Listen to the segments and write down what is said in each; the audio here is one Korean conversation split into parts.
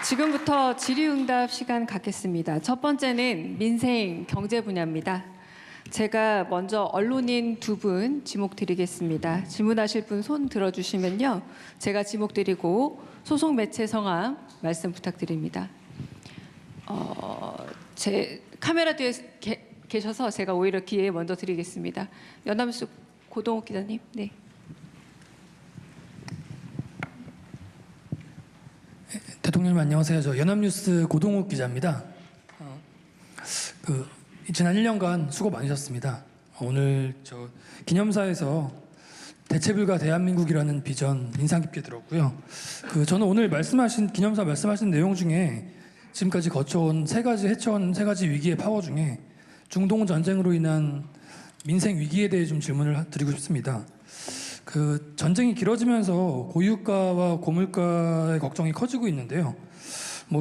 지금부터 질의응답 시간 갖겠습니다. 첫 번째는 민생 경제 분야입니다. 제가 먼저 언론인 두 분 지목 드리겠습니다. 질문하실 분 손 들어주시면요. 제가 지목 드리고 소속 매체 성함 말씀 부탁드립니다. 제 카메라 뒤에 계셔서 제가 오히려 기회 먼저 드리겠습니다. 연합뉴스 고동욱 기자님. 네. 대통령님 안녕하세요. 저 연합뉴스 고동욱 기자입니다. 지난 1년간 수고 많으셨습니다. 오늘 저 기념사에서 대체불가 대한민국이라는 비전 인상 깊게 들었고요. 저는 오늘 기념사 말씀하신 내용 중에 지금까지 헤쳐온 세 가지 위기의 파워 중에 중동 전쟁으로 인한 민생 위기에 대해 좀 질문을 드리고 싶습니다. 전쟁이 길어지면서 고유가와 고물가의 걱정이 커지고 있는데요.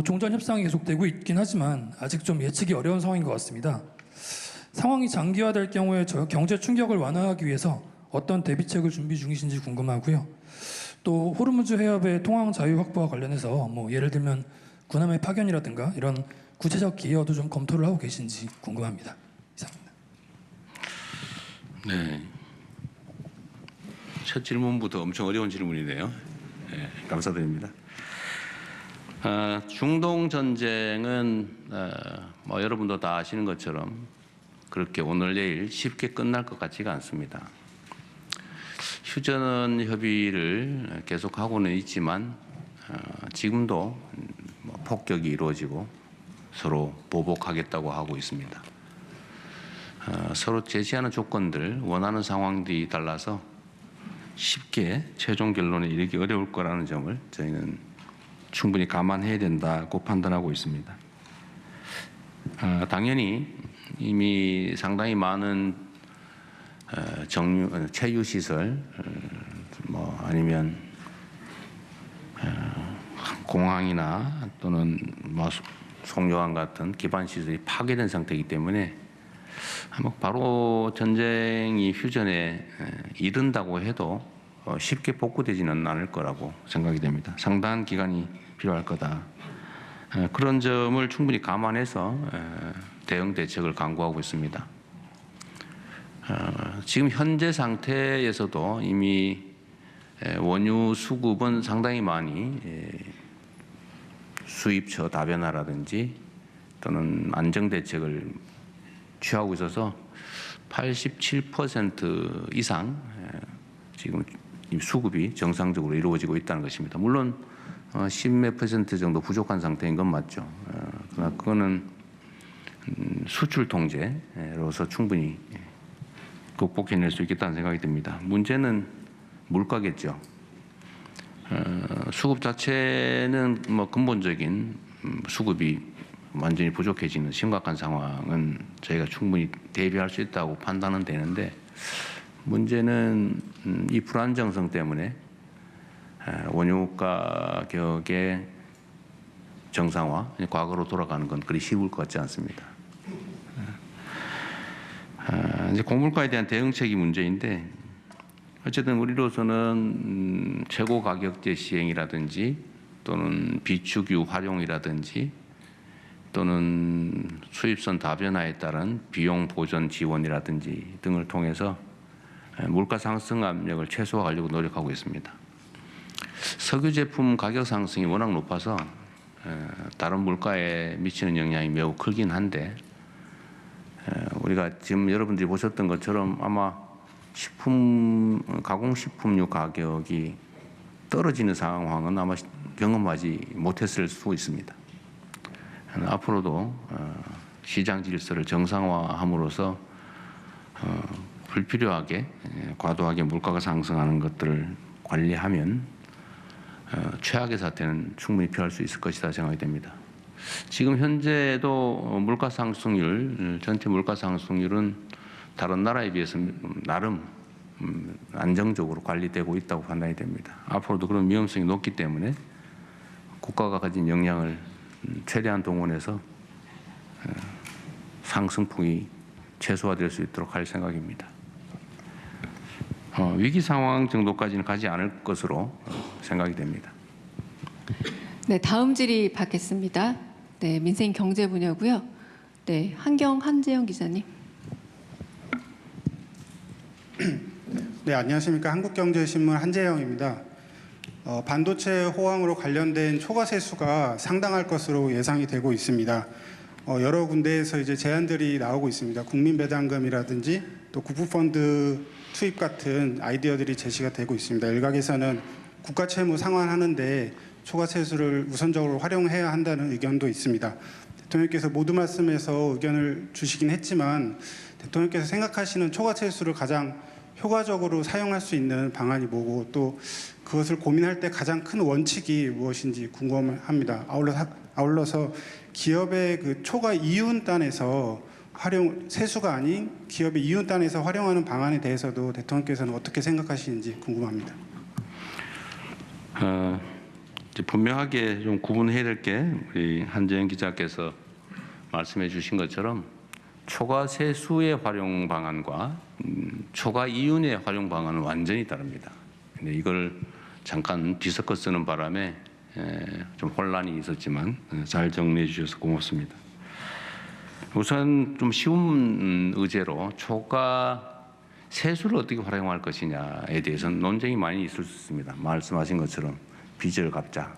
종전 협상이 계속되고 있긴 하지만 아직 좀 예측이 어려운 상황인 것 같습니다. 상황이 장기화될 경우에 경제 충격을 완화하기 위해서 어떤 대비책을 준비 중이신지 궁금하고요. 또 호르무즈 해협의 통항 자유 확보와 관련해서 예를 들면 군함의 파견이라든가 이런 구체적 기여도 좀 검토를 하고 계신지 궁금합니다. 이상입니다. 네. 첫 질문부터 엄청 어려운 질문이네요. 네, 감사드립니다. 중동 전쟁은 여러분도 다 아시는 것처럼 그렇게 오늘 내일 쉽게 끝날 것 같지가 않습니다. 휴전 협의를 계속하고는 있지만 지금도 폭격이 이루어지고 서로 보복하겠다고 하고 있습니다. 서로 제시하는 조건들, 원하는 상황들이 달라서 쉽게 최종 결론에 이르기 어려울 거라는 점을 저희는 충분히 감안해야 된다고 판단하고 있습니다. 당연히 이미 상당히 많은 체유시설 아니면 공항이나 또는 송요항 같은 기반시설이 파괴된 상태이기 때문에 바로 전쟁이 휴전에 이른다고 해도 쉽게 복구되지는 않을 거라고 생각이 됩니다. 상당한 기간이 필요할 거다. 그런 점을 충분히 감안해서 대응 대책을 강구하고 있습니다. 지금 현재 상태에서도 이미 원유 수급은 상당히 많이 수입처 다변화라든지 또는 안정 대책을 취하고 있어서 87% 이상 지금 수급이 정상적으로 이루어지고 있다는 것입니다. 물론 10몇 % 정도 부족한 상태인 건 맞죠. 그러나 그거는 수출 통제로서 충분히 극복해낼 수 있겠다는 생각이 듭니다. 문제는 물가겠죠. 수급 자체는 근본적인 수급이 완전히 부족해지는 심각한 상황은 저희가 충분히 대비할 수 있다고 판단은 되는데 문제는 이 불안정성 때문에 원유 가격의 정상화, 과거로 돌아가는 건 그리 쉬울 것 같지 않습니다. 이제 고물가에 대한 대응책이 문제인데 어쨌든 우리로서는 최고 가격제 시행이라든지 또는 비축유 활용이라든지 또는 수입선 다변화에 따른 비용 보전 지원이라든지 등을 통해서 물가 상승 압력을 최소화하려고 노력하고 있습니다. 석유 제품 가격 상승이 워낙 높아서 다른 물가에 미치는 영향이 매우 크긴 한데 우리가 지금 여러분들이 보셨던 것처럼 아마 가공식품류 가격이 떨어지는 상황은 아마 경험하지 못했을 수 있습니다. 앞으로도 시장 질서를 정상화함으로써 불필요하게 과도하게 물가가 상승하는 것들을 관리하면 최악의 사태는 충분히 피할 수 있을 것이다 생각이 됩니다. 지금 현재도 물가 상승률, 전체 물가 상승률은 다른 나라에 비해서 나름 안정적으로 관리되고 있다고 판단이 됩니다. 앞으로도 그런 위험성이 높기 때문에 국가가 가진 역량을 최대한 동원해서 상승폭이 최소화될 수 있도록 할 생각입니다. 위기 상황 정도까지는 가지 않을 것으로 생각이 됩니다. 네, 다음 질의 받겠습니다. 네, 민생 경제 분야고요. 네, 한재영 기자님. 네, 안녕하십니까. 한국경제신문 한재영입니다. 반도체 호황으로 관련된 초과 세수가 상당할 것으로 예상이 되고 있습니다. 여러 군데에서 이제 제안들이 나오고 있습니다. 국민배당금이라든지 또 국부펀드 투입 같은 아이디어들이 제시가 되고 있습니다. 일각에서는 국가 채무 상환하는데 초과 세수를 우선적으로 활용해야 한다는 의견도 있습니다. 대통령께서 모두 말씀에서 의견을 주시긴 했지만 대통령께서 생각하시는 초과 세수를 가장 효과적으로 사용할 수 있는 방안이 뭐고 또 그것을 고민할 때 가장 큰 원칙이 무엇인지 궁금합니다. 아울러서 기업의 그 초과 이윤단에서 세수가 아닌 기업의 이윤단에서 활용하는 방안에 대해서도 대통령께서는 어떻게 생각하시는지 궁금합니다. 이제 분명하게 좀 구분해야 될 게 우리 한재영 기자께서 말씀해 주신 것처럼 초과 세수의 활용 방안과 초과 이윤의 활용 방안은 완전히 다릅니다. 근데 이걸 잠깐 뒤섞어 쓰는 바람에 좀 혼란이 있었지만 잘 정리해 주셔서 고맙습니다. 우선 좀 쉬운 의제로 초과 세수를 어떻게 활용할 것이냐에 대해서는 논쟁이 많이 있을 수 있습니다. 말씀하신 것처럼 빚을 갚자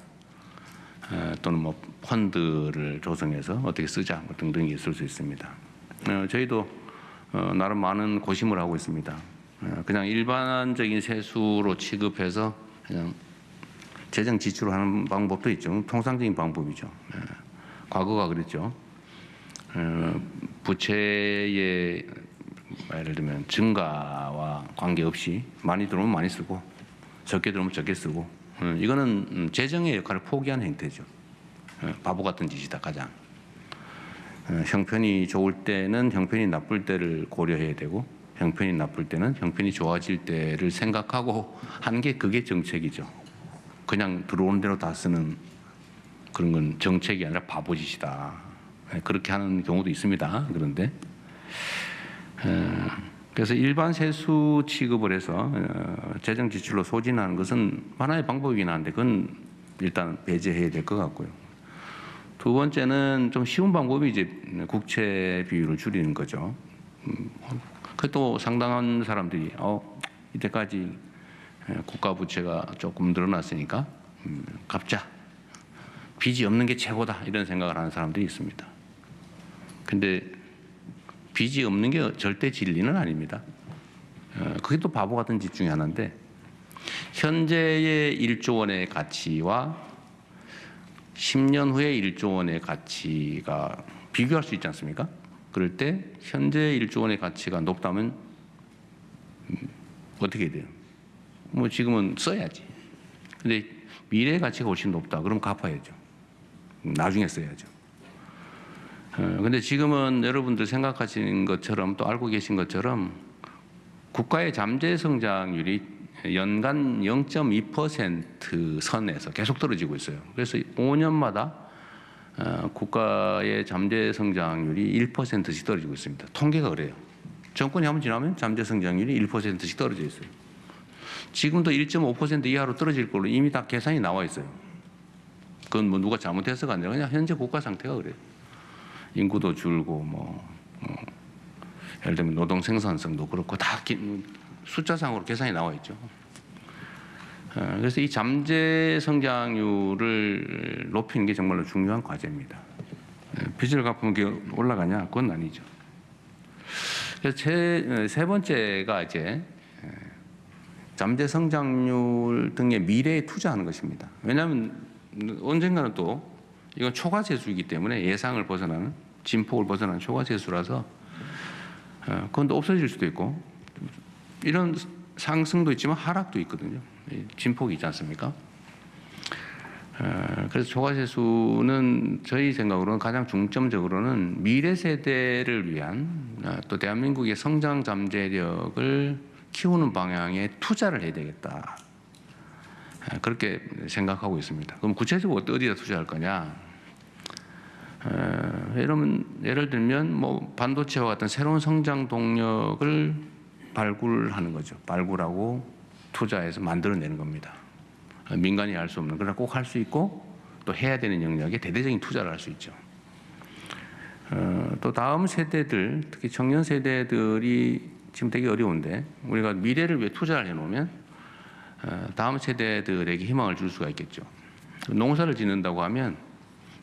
또는 뭐 펀드를 조성해서 어떻게 쓰자 등등이 있을 수 있습니다. 저희도 나름 많은 고심을 하고 있습니다. 그냥 일반적인 세수로 취급해서 그냥 재정 지출을 하는 방법도 있죠. 통상적인 방법이죠. 과거가 그랬죠. 부채의 예를 들면 증가와 관계없이 많이 들어오면 많이 쓰고 적게 들어오면 적게 쓰고 이거는 재정의 역할을 포기한 행태죠. 바보 같은 짓이다 가장. 형편이 좋을 때는 형편이 나쁠 때를 고려해야 되고 형편이 나쁠 때는 형편이 좋아질 때를 생각하고 한 게 그게 정책이죠. 그냥 들어오는 대로 다 쓰는 그런 건 정책이 아니라 바보짓이다. 그렇게 하는 경우도 있습니다. 그런데 그래서 일반 세수 취급을 해서 재정 지출로 소진하는 것은 하나의 방법이긴 한데 그건 일단 배제해야 될 것 같고요. 두 번째는 좀 쉬운 방법이 이제 국채 비율을 줄이는 거죠. 그것도 상당한 사람들이 이때까지 국가 부채가 조금 늘어났으니까 갚자. 빚이 없는 게 최고다 이런 생각을 하는 사람들이 있습니다. 근데 빚이 없는 게 절대 진리는 아닙니다. 그게 또 바보 같은 짓 중에 하나인데 현재의 1조 원의 가치와 10년 후에 1조 원의 가치가 비교할 수 있지 않습니까? 그럴 때 현재 1조 원의 가치가 높다면 어떻게 돼요? 뭐 지금은 써야지. 근데 미래의 가치가 훨씬 높다. 그럼 갚아야죠. 나중에 써야죠. 근데 지금은 여러분들 생각하시는 것처럼 또 알고 계신 것처럼 국가의 잠재 성장률이 연간 0.2% 선에서 계속 떨어지고 있어요. 그래서 5년마다 국가의 잠재 성장률이 1%씩 떨어지고 있습니다. 통계가 그래요. 정권이 한번 지나면 잠재 성장률이 1%씩 떨어져 있어요. 지금도 1.5% 이하로 떨어질 걸로 이미 다 계산이 나와 있어요. 그건 뭐 누가 잘못해서가 아니라 그냥 현재 국가 상태가 그래요. 인구도 줄고 예를 들면 노동 생산성도 그렇고 다 숫자상으로 계산이 나와 있죠. 그래서 이 잠재 성장률을 높이는 게 정말로 중요한 과제입니다. 빚을 갚으면 그게 올라가냐? 그건 아니죠. 그래서 세 번째가 이제 잠재 성장률 등의 미래에 투자하는 것입니다. 왜냐하면 언젠가는 또 이건 초과세수이기 때문에 예상을 벗어나는 진폭을 벗어나는 초과세수라서 그건 또 없어질 수도 있고 이런 상승도 있지만 하락도 있거든요. 진폭이 있지 않습니까? 그래서 초과세수는 저희 생각으로는 가장 중점적으로는 미래 세대를 위한 또 대한민국의 성장 잠재력을 키우는 방향에 투자를 해야 되겠다. 그렇게 생각하고 있습니다. 그럼 구체적으로 어디다 투자할 거냐? 예를 들면 뭐 반도체와 같은 새로운 성장 동력을 발굴하는 거죠. 발굴하고 투자해서 만들어내는 겁니다. 민간이 할 수 없는 그러나 꼭 할 수 있고 또 해야 되는 영역에 대대적인 투자를 할 수 있죠. 또 다음 세대들, 특히 청년 세대들이 지금 되게 어려운데 우리가 미래를 위해 투자를 해놓으면 다음 세대들에게 희망을 줄 수가 있겠죠. 농사를 짓는다고 하면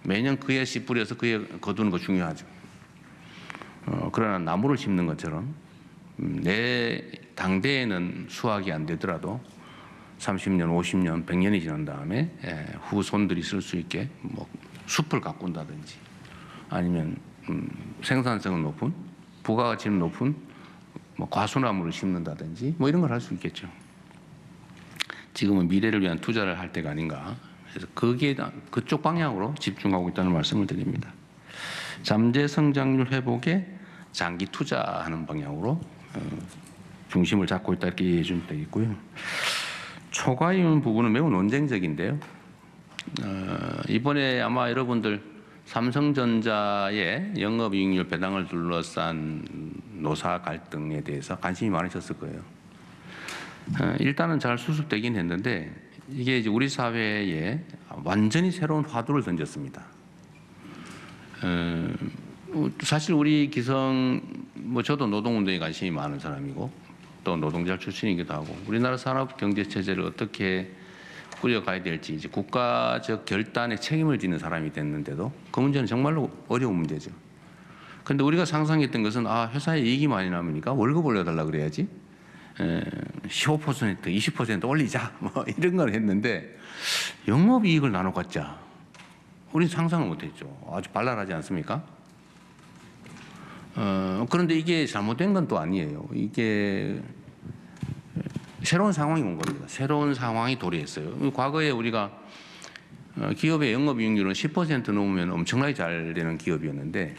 매년 그의 씨 뿌려서 그의 거두는 거 중요하죠. 그러나 나무를 심는 것처럼 내 당대에는 수확이 안 되더라도 30년, 50년, 100년이 지난 다음에 후손들이 쓸 수 있게 뭐 숲을 가꾼다든지 아니면 생산성은 높은 부가가치는 높은 뭐 과소나무를 심는다든지 뭐 이런 걸 할 수 있겠죠. 지금은 미래를 위한 투자를 할 때가 아닌가. 그래서 거기에 그쪽 방향으로 집중하고 있다는 말씀을 드립니다. 잠재 성장률 회복에 장기 투자하는 방향으로 중심을 잡고 있다 이렇게 이해해 주면 되겠고요. 초과이윤 부분은 매우 논쟁적인데요. 이번에 아마 여러분들 삼성전자의 영업이익률 배당을 둘러싼 노사 갈등에 대해서 관심이 많으셨을 거예요. 일단은 잘 수습되긴 했는데 이게 이제 우리 사회에 완전히 새로운 화두를 던졌습니다. 사실 우리 기성 뭐 저도 노동운동에 관심이 많은 사람이고 또 노동자 출신이기도 하고 우리나라 산업 경제 체제를 어떻게 꾸려가야 될지 이제 국가적 결단에 책임을 지는 사람이 됐는데도 그 문제는 정말로 어려운 문제죠. 그런데 우리가 상상했던 것은 회사에 이익이 많이 남으니까 월급 올려달라 그래야지 15% 20% 올리자 뭐 이런 걸 했는데 영업이익을 나눠 갖자 우리는 상상을 못했죠. 아주 발랄하지 않습니까? 그런데 이게 잘못된 건 또 아니에요. 이게 새로운 상황이 온 겁니다. 새로운 상황이 도래했어요. 과거에 우리가 기업의 영업이익률은 10% 넘으면 엄청나게 잘 되는 기업이었는데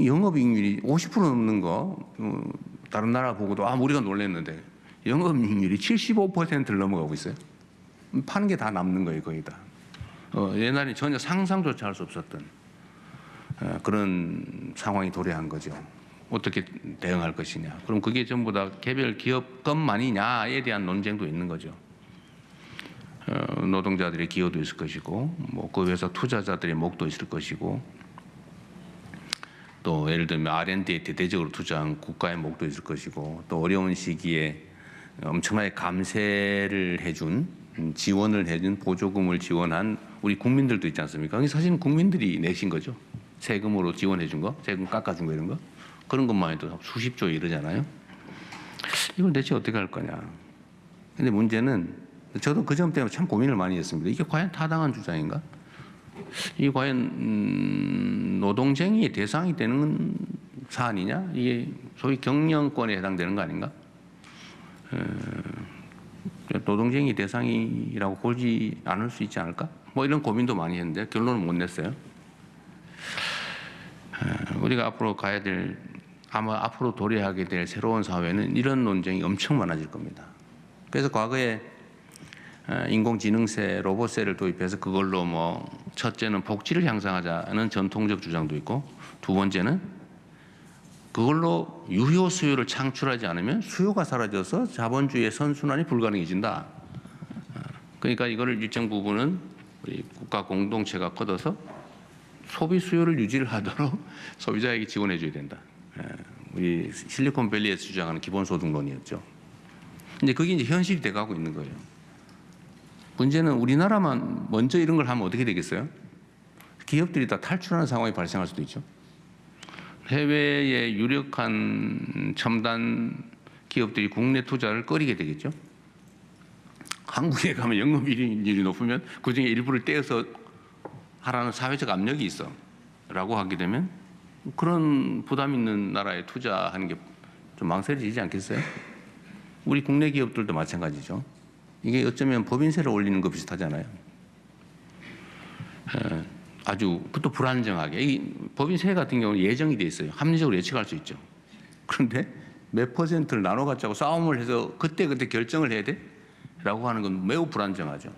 영업이익률이 50% 넘는 거 다른 나라 보고도 우리가 놀랐는데 영업이익률이 75%를 넘어가고 있어요. 파는 게 다 남는 거예요, 거의 다. 옛날에 전혀 상상조차 할 수 없었던 그런 상황이 도래한 거죠. 어떻게 대응할 것이냐. 그럼 그게 전부 다 개별 기업 것만이냐에 대한 논쟁도 있는 거죠. 노동자들의 기여도 있을 것이고, 뭐 그 회사 투자자들의 목도 있을 것이고, 또 예를 들면 R&D에 대대적으로 투자한 국가의 목도 있을 것이고, 또 어려운 시기에 엄청나게 감세를 해준 지원을 해준 보조금을 지원한 우리 국민들도 있지 않습니까? 그게 사실은 국민들이 내신 거죠. 세금으로 지원해 준 거, 세금 깎아준 거 이런 거. 그런 것만 해도 수십조 이러잖아요. 이걸 대체 어떻게 할 거냐. 근데 문제는 저도 그 점 때문에 참 고민을 많이 했습니다. 이게 과연 타당한 주장인가? 이게 과연 노동쟁의의 대상이 되는 사안이냐? 이게 소위 경영권에 해당되는 거 아닌가? 노동쟁의 대상이라고 보지 않을 수 있지 않을까? 뭐 이런 고민도 많이 했는데 결론은 못 냈어요. 우리가 앞으로 가야 될 아마 앞으로 도래하게 될 새로운 사회는 이런 논쟁이 엄청 많아질 겁니다. 그래서 과거에 인공지능세, 로봇세를 도입해서 그걸로 뭐 첫째는 복지를 향상하자는 전통적 주장도 있고 두 번째는 그걸로 유효 수요를 창출하지 않으면 수요가 사라져서 자본주의의 선순환이 불가능해진다. 그러니까 이거를 일정 부분은 우리 국가 공동체가 걷어서 소비 수요를 유지를 하도록 소비자에게 지원해 줘야 된다. 우리 실리콘밸리에서 주장하는 기본소득론이었죠. 근데 그게 이제 현실이 돼가고 있는 거예요. 문제는 우리나라만 먼저 이런 걸 하면 어떻게 되겠어요? 기업들이 다 탈출하는 상황이 발생할 수도 있죠. 해외의 유력한 첨단 기업들이 국내 투자를 꺼리게 되겠죠. 한국에 가면 영업이익률이 높으면 그중에 일부를 떼어서 하라는 사회적 압력이 있어 라고 하게 되면 그런 부담 있는 나라에 투자하는 게 좀 망설여지지 않겠어요? 우리 국내 기업들도 마찬가지죠. 이게 어쩌면 법인세를 올리는 거 비슷하잖아요. 아주 또 불안정하게. 이 법인세 같은 경우는 예정이 돼 있어요. 합리적으로 예측할 수 있죠. 그런데 몇 퍼센트를 나눠 갖자고 싸움을 해서 그때 결정을 해야 돼? 라고 하는 건 매우 불안정하죠.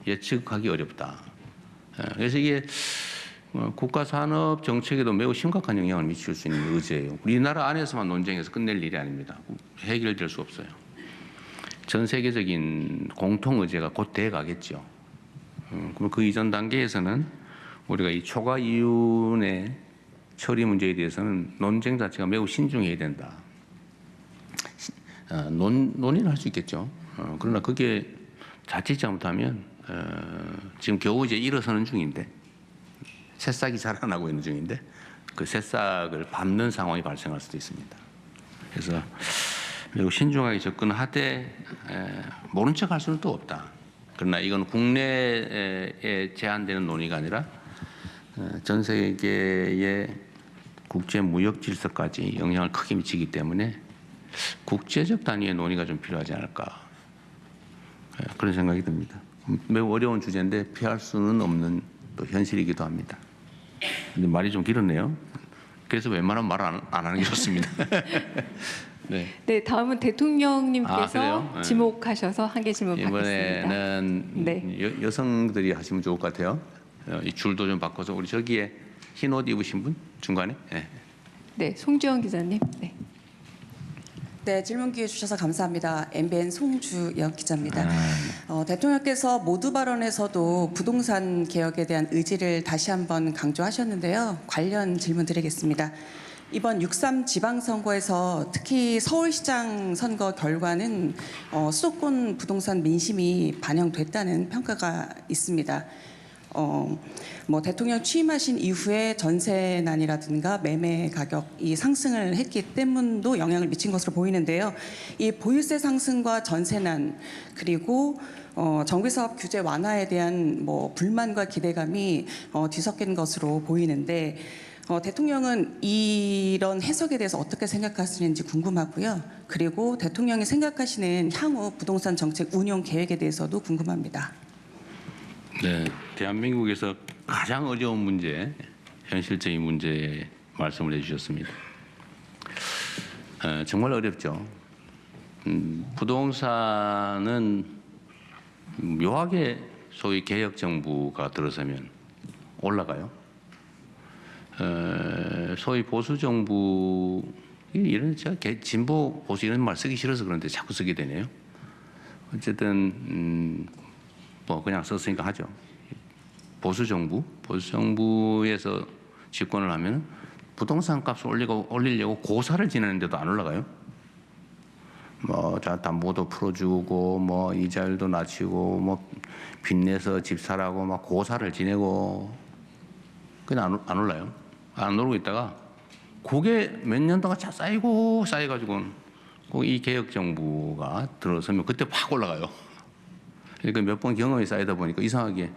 예측하기 어렵다. 그래서 이게 국가 산업 정책에도 매우 심각한 영향을 미칠 수 있는 의제예요. 우리나라 안에서만 논쟁해서 끝낼 일이 아닙니다. 해결될 수 없어요. 전 세계적인 공통 의제가 곧 돼 가겠죠. 그럼 그 이전 단계에서는 우리가 이 초과 이윤의 처리 문제에 대해서는 논쟁 자체가 매우 신중해야 된다. 논의를 할 수 있겠죠. 그러나 그게 자칫 잘못하면 지금 겨우 이제 일어서는 중인데 새싹이 자라나고 있는 중인데 그 새싹을 밟는 상황이 발생할 수도 있습니다. 그래서 매우 신중하게 접근하되 모른 척 할 수는 또 없다. 그러나 이건 국내에 제한되는 논의가 아니라 전 세계의 국제 무역 질서까지 영향을 크게 미치기 때문에 국제적 단위의 논의가 좀 필요하지 않을까 그런 생각이 듭니다. 매우 어려운 주제인데 피할 수는 없는 또 현실이기도 합니다. 근데 말이 좀 길었네요. 그래서 웬만하면 말 안 하는 게 좋습니다. 네. 네, 다음은 대통령님께서 그래요? 네. 지목하셔서 한 개 질문 받겠습니다. 이번에는 네. 여성들이 하시면 좋을 것 같아요. 이 줄도 좀 바꿔서 우리 저기에 흰 옷 입으신 분 중간에. 네. 네, 송주영 기자님. 네. 네, 질문 기회 주셔서 감사합니다. MBN 송주영 기자입니다. 대통령께서 모두 발언에서도 부동산 개혁에 대한 의지를 다시 한번 강조하셨는데요. 관련 질문 드리겠습니다. 이번 6.3 지방선거에서 특히 서울시장 선거 결과는 수도권 부동산 민심이 반영됐다는 평가가 있습니다. 대통령 취임하신 이후에 전세난이라든가 매매 가격이 상승을 했기 때문도 영향을 미친 것으로 보이는데요. 이 보유세 상승과 전세난 그리고 정비사업 규제 완화에 대한 불만과 기대감이 뒤섞인 것으로 보이는데 대통령은 이런 해석에 대해서 어떻게 생각하시는지 궁금하고요. 그리고 대통령이 생각하시는 향후 부동산 정책 운용 계획에 대해서도 궁금합니다. 네, 대한민국에서 가장 어려운 문제, 현실적인 문제에 말씀을 해주셨습니다. 정말 어렵죠. 부동산은 묘하게 소위 개혁 정부가 들어서면 올라가요. 소위 보수 정부 이런 제가 진보 보수 이런 말 쓰기 싫어서 그런데 자꾸 쓰게 되네요. 어쨌든 그냥 썼으니까 하죠. 보수 정부에서 집권을 하면 부동산 값을 올리려고 고사를 지내는데도 안 올라가요. 담보도 풀어주고 이자율도 낮추고 빚내서 집 사라고 고사를 지내고 그냥 안 올라요. 안 오르고 있다가 그게 몇 년 동안 쌓여가지고 이 개혁 정부가 들어서면 그때 확 올라가요. 그러니까 몇 번 경험이 쌓이다 보니까 이상하게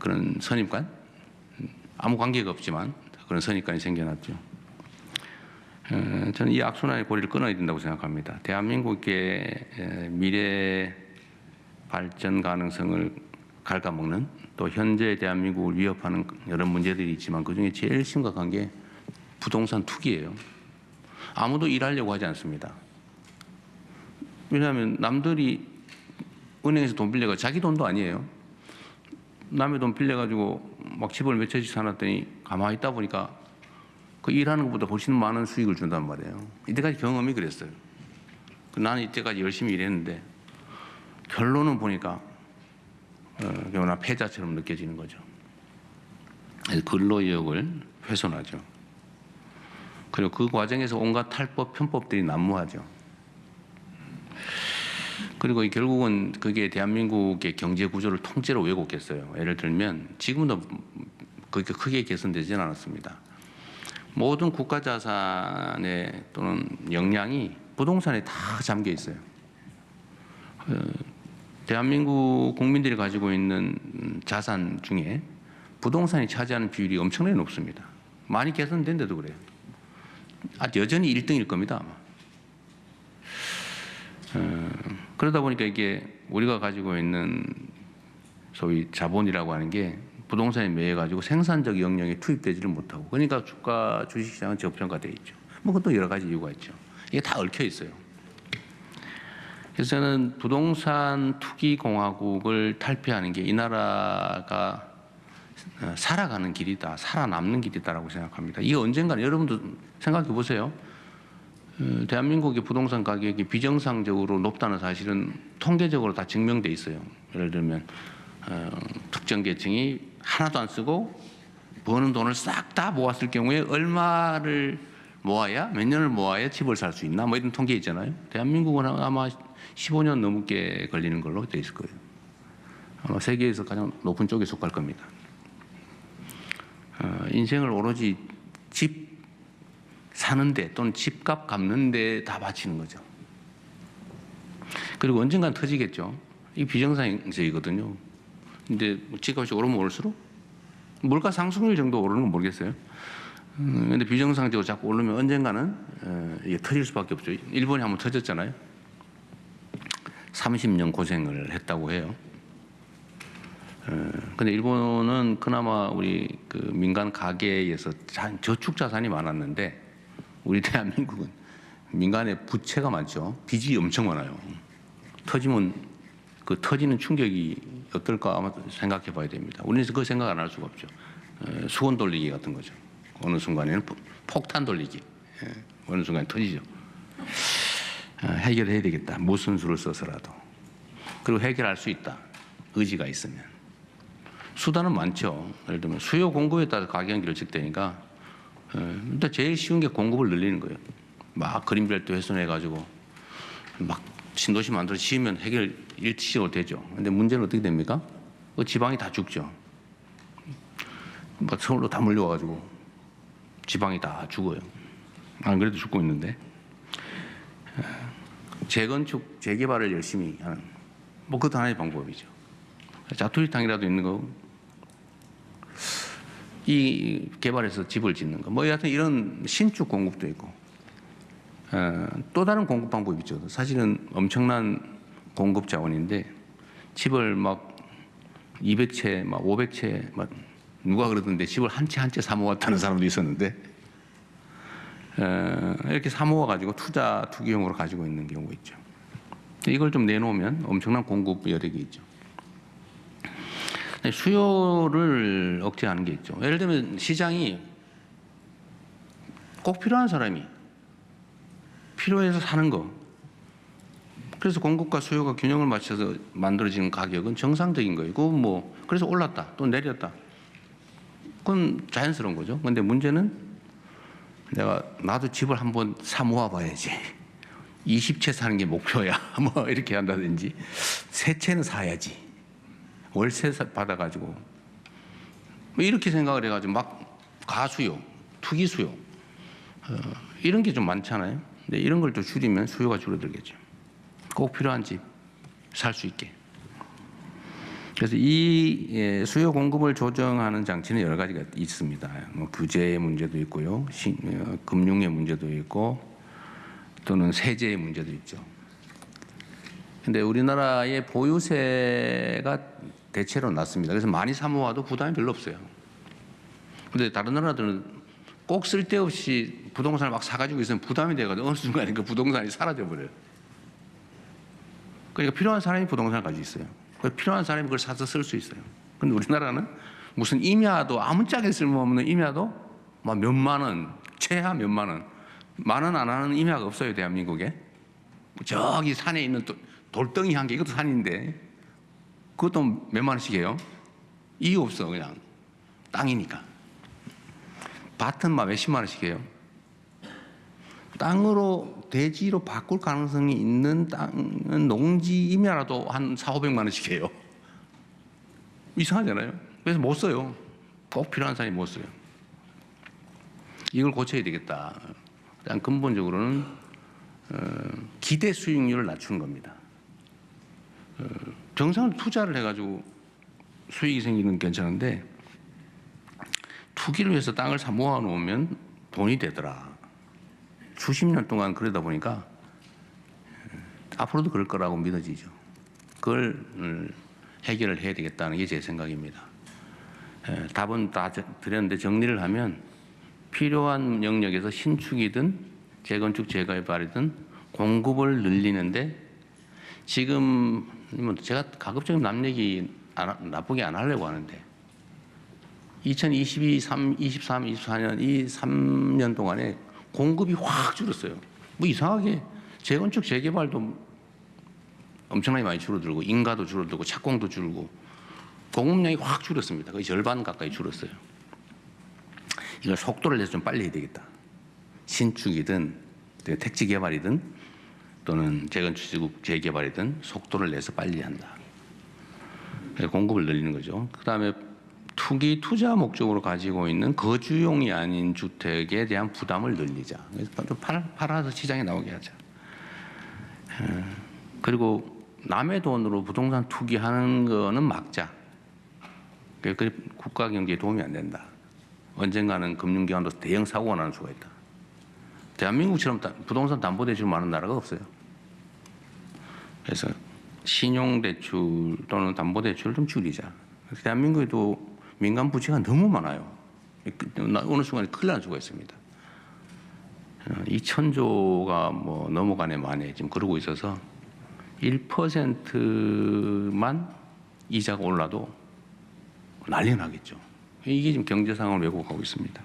그런 선입관, 아무 관계가 없지만 그런 선입관이 생겨났죠. 저는 이 악순환의 고리를 끊어야 된다고 생각합니다. 대한민국의 미래 발전 가능성을 갉아먹는 또 현재 대한민국을 위협하는 여러 문제들이 있지만 그중에 제일 심각한 게 부동산 투기예요. 아무도 일하려고 하지 않습니다. 왜냐하면 남들이 은행에서 돈 빌려가 자기 돈도 아니에요. 남의 돈 빌려가지고 집을 몇 채씩 사놨더니 가만히 있다 보니까 그 일하는 것보다 훨씬 많은 수익을 준단 말이에요. 이때까지 경험이 그랬어요. 나는 이때까지 열심히 일했는데 결론은 보니까 그냥 패자처럼 느껴지는 거죠. 근로의욕을 훼손하죠. 그리고 그 과정에서 온갖 탈법, 편법들이 난무하죠. 그리고 결국은 그게 대한민국의 경제 구조를 통째로 왜곡했어요. 예를 들면 지금도 그렇게 크게 개선되지는 않았습니다. 모든 국가 자산의 또는 역량이 부동산에 다 잠겨 있어요. 대한민국 국민들이 가지고 있는 자산 중에 부동산이 차지하는 비율이 엄청나게 높습니다. 많이 개선된데도 그래요. 여전히 1등일 겁니다, 아마. 그러다 보니까 이게 우리가 가지고 있는 소위 자본이라고 하는 게 부동산에 매여가지고 생산적 역량이 투입되지를 못하고 그러니까 주식시장은 저평가되어 있죠. 그것도 여러 가지 이유가 있죠. 이게 다 얽혀 있어요. 그래서 저는 부동산 투기 공화국을 탈피하는 게 이 나라가 살아가는 길이다, 살아남는 길이다라고 생각합니다. 이게 언젠가는 여러분도 생각해 보세요. 대한민국의 부동산 가격이 비정상적으로 높다는 사실은 통계적으로 다 증명돼 있어요. 예를 들면 특정 계층이 하나도 안 쓰고 버는 돈을 싹 다 모았을 경우에 얼마를 모아야 몇 년을 모아야 집을 살 수 있나 뭐 이런 통계 있잖아요. 대한민국은 아마 15년 넘게 걸리는 걸로 돼 있을 거예요. 아마 세계에서 가장 높은 쪽에 속할 겁니다. 인생을 오로지 집 사는데 또는 집값 갚는데 다 바치는 거죠. 그리고 언젠간 터지겠죠. 이게 비정상적이거든요. 근데 집값이 오르면 오를수록 물가 상승률 정도 오르는 건 모르겠어요. 근데 비정상적으로 자꾸 오르면 언젠가는 이게 터질 수밖에 없죠. 일본이 한번 터졌잖아요. 30년 고생을 했다고 해요. 근데 일본은 그나마 우리 그 민간 가계에서 저축 자산이 많았는데 우리 대한민국은 민간의 부채가 많죠. 빚이 엄청 많아요. 터지면 그 터지는 충격이 어떨까 아마 생각해 봐야 됩니다. 우리는 그 생각 안 할 수가 없죠. 수건 돌리기 같은 거죠. 어느 순간에는 폭탄 돌리기. 어느 순간에 터지죠. 해결해야 되겠다. 무슨 수를 써서라도. 그리고 해결할 수 있다. 의지가 있으면. 수단은 많죠. 예를 들면 수요 공급에 따라 가격이 결정되니까 일단 제일 쉬운 게 공급을 늘리는 거예요. 막 그린벨트 훼손해가지고 막 신도시 만들어 지으면 해결 일시적으로 되죠. 근데 문제는 어떻게 됩니까? 그 지방이 다 죽죠. 막 서울로 다 몰려와가지고 지방이 다 죽어요. 안 그래도 죽고 있는데 재건축, 재개발을 열심히 하는 뭐 그것도 하나의 방법이죠. 자투리탕이라도 있는 거, 이 개발해서 집을 짓는 거, 뭐 여하튼 이런 신축 공급도 있고 또 다른 공급 방법이 있죠. 사실은 엄청난 공급 자원인데 집을 막 200채, 막 500채, 막 누가 그러던데 집을 한 채 한 채 사 모았다는 사람도 있었는데 이렇게 사 모아가지고 투기용으로 가지고 있는 경우가 있죠. 이걸 좀 내놓으면 엄청난 공급 여력이 있죠. 수요를 억제하는 게 있죠. 예를 들면 시장이 꼭 필요한 사람이 필요해서 사는 거. 그래서 공급과 수요가 균형을 맞춰서 만들어지는 가격은 정상적인 거예요. 그건 뭐 그래서 올랐다 또 내렸다. 그건 자연스러운 거죠. 근데 문제는 나도 집을 한번 사 모아봐야지. 20채 사는 게 목표야. 뭐 이렇게 한다든지 3채는 사야지. 월세 받아가지고 뭐 이렇게 생각을 해가지고 막 가수요, 투기수요 이런 게 좀 많잖아요. 근데 이런 걸 또 줄이면 수요가 줄어들겠죠. 꼭 필요한 집 살 수 있게. 그래서 이 수요 공급을 조정하는 장치는 여러 가지가 있습니다. 뭐 규제의 문제도 있고요, 금융의 문제도 있고, 또는 세제의 문제도 있죠. 근데 우리나라의 보유세가 대체로 낮습니다. 그래서 많이 사 모아도 부담이 별로 없어요. 근데 다른 나라들은 꼭 쓸데없이 부동산을 막 사가지고 있으면 부담이 돼가지고 어느 순간에 그 부동산이 사라져버려요. 그러니까 필요한 사람이 부동산을 가지고 있어요. 필요한 사람이 그걸 사서 쓸 수 있어요. 근데 우리나라는 무슨 임야도 아무짝에 쓸모없는 임야도 막 몇만 원, 최하 몇만 원, 만 원 안 하는 임야가 없어요, 대한민국에. 저기 산에 있는 돌덩이 한 개, 이것도 산인데 그것도 몇만 원씩이에요. 이유 없어, 그냥 땅이니까. 밭은 막 몇십만 원씩이에요. 땅으로 대지로 바꿀 가능성이 있는 땅은 농지 임야라도 한 400~500만 원씩이에요. 이상하잖아요. 그래서 못 써요. 꼭 필요한 사람이 못 써요. 이걸 고쳐야 되겠다. 일단 근본적으로는 기대 수익률을 낮추는 겁니다. 정상으로 투자를 해가지고 수익이 생기는 건 괜찮은데 투기를 위해서 땅을 사 모아놓으면 돈이 되더라. 수십 년 동안 그러다 보니까 앞으로도 그럴 거라고 믿어지죠. 그걸 해결을 해야 되겠다는 게 제 생각입니다. 답은 다 드렸는데 정리를 하면 필요한 영역에서 신축이든 재건축 재개발이든 공급을 늘리는데 지금 제가 가급적이면 남 얘기 나쁘게 안 하려고 하는데 2022, 23, 24년 이 3년 동안에 공급이 확 줄었어요. 뭐 이상하게 재건축 재개발도 엄청나게 많이 줄어들고 인가도 줄어들고 착공도 줄고 공급량이 확 줄었습니다. 거의 절반 가까이 줄었어요. 이걸 속도를 내서 좀 빨리 해야 되겠다. 신축이든 택지 개발이든 또는 재건축 재개발이든 속도를 내서 빨리 한다. 공급을 늘리는 거죠. 그다음에 투기 투자 목적으로 가지고 있는 거주용이 아닌 주택에 대한 부담을 늘리자. 그래서 좀 팔아서 시장에 나오게 하자. 그리고 남의 돈으로 부동산 투기하는 거는 막자. 그 국가 경제에 도움이 안 된다. 언젠가는 금융기관도 대형 사고가 나는 수가 있다. 대한민국처럼 부동산 담보대출 많은 나라가 없어요. 그래서 신용대출 또는 담보대출을 좀 줄이자. 대한민국에도 민간 부채가 너무 많아요. 어느 순간에 큰일 날 수가 있습니다. 2,000조가 뭐 넘어가네 만에 지금 그러고 있어서 1%만 이자가 올라도 난리 나겠죠. 이게 지금 경제 상황을 왜곡하고 있습니다.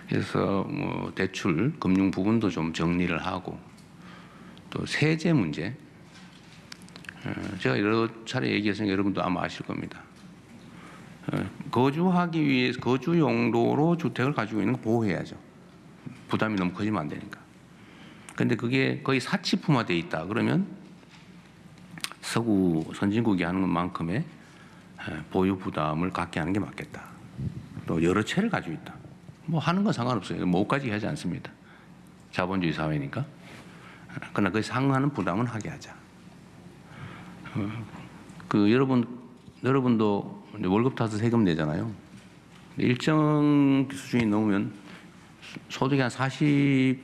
그래서 뭐 대출, 금융 부분도 좀 정리를 하고 또 세제 문제. 제가 여러 차례 얘기했으니까 여러분도 아마 아실 겁니다. 거주하기 위해서 거주 용도로 주택을 가지고 있는 거 보호해야죠. 부담이 너무 커지면 안 되니까. 그런데 그게 거의 사치품화되어 있다. 그러면 서구 선진국이 하는 것만큼의 보유 부담을 갖게 하는 게 맞겠다. 또 여러 채를 가지고 있다. 뭐 하는 건 상관없어요. 뭐까지 하지 않습니다. 자본주의 사회니까. 그러나 그 상응하는 부담은 하게 하자. 그 여러분도 월급 타서 세금 내잖아요. 일정 수준이 넘으면 소득이 한 40,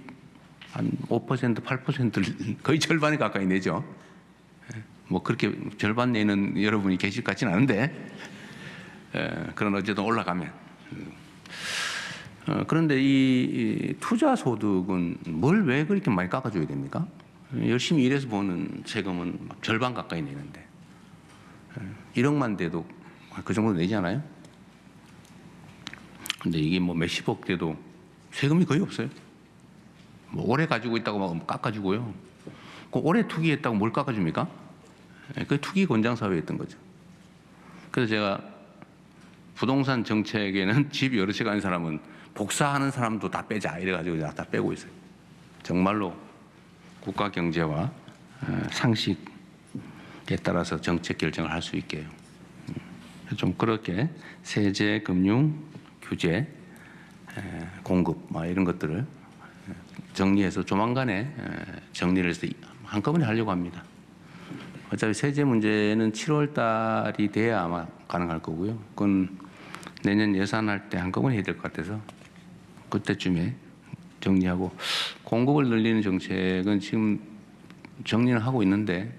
한 5%, 8%를 거의 절반에 가까이 내죠. 뭐 그렇게 절반 내는 여러분이 계실 것 같지는 않은데, 그런 어쨌든 올라가면. 그런데 이 투자 소득은 뭘 왜 그렇게 많이 깎아줘야 됩니까? 열심히 일해서 버는 세금은 절반 가까이 내는데 1억만 돼도 그 정도 내잖아요. 근데 이게 뭐 몇십억 돼도 세금이 거의 없어요. 뭐 오래 가지고 있다고 막 깎아주고요. 그 오래 투기했다고 뭘 깎아줍니까? 그 투기 권장 사회였던 거죠. 그래서 제가 부동산 정책에는 집 여러 채 가는 사람은 복사하는 사람도 다 빼자 이래가지고 다 빼고 있어요. 정말로 국가 경제와 상식에 따라서 정책 결정을 할 수 있게요. 좀 그렇게 세제, 금융, 규제, 공급 이런 것들을 정리해서 조만간에 정리를 해서 한꺼번에 하려고 합니다. 어차피 세제 문제는 7월 달이 돼야 아마 가능할 거고요. 그건 내년 예산할 때 한꺼번에 해야 될 것 같아서 그때쯤에 정리하고, 공급을 늘리는 정책은 지금 정리는 하고 있는데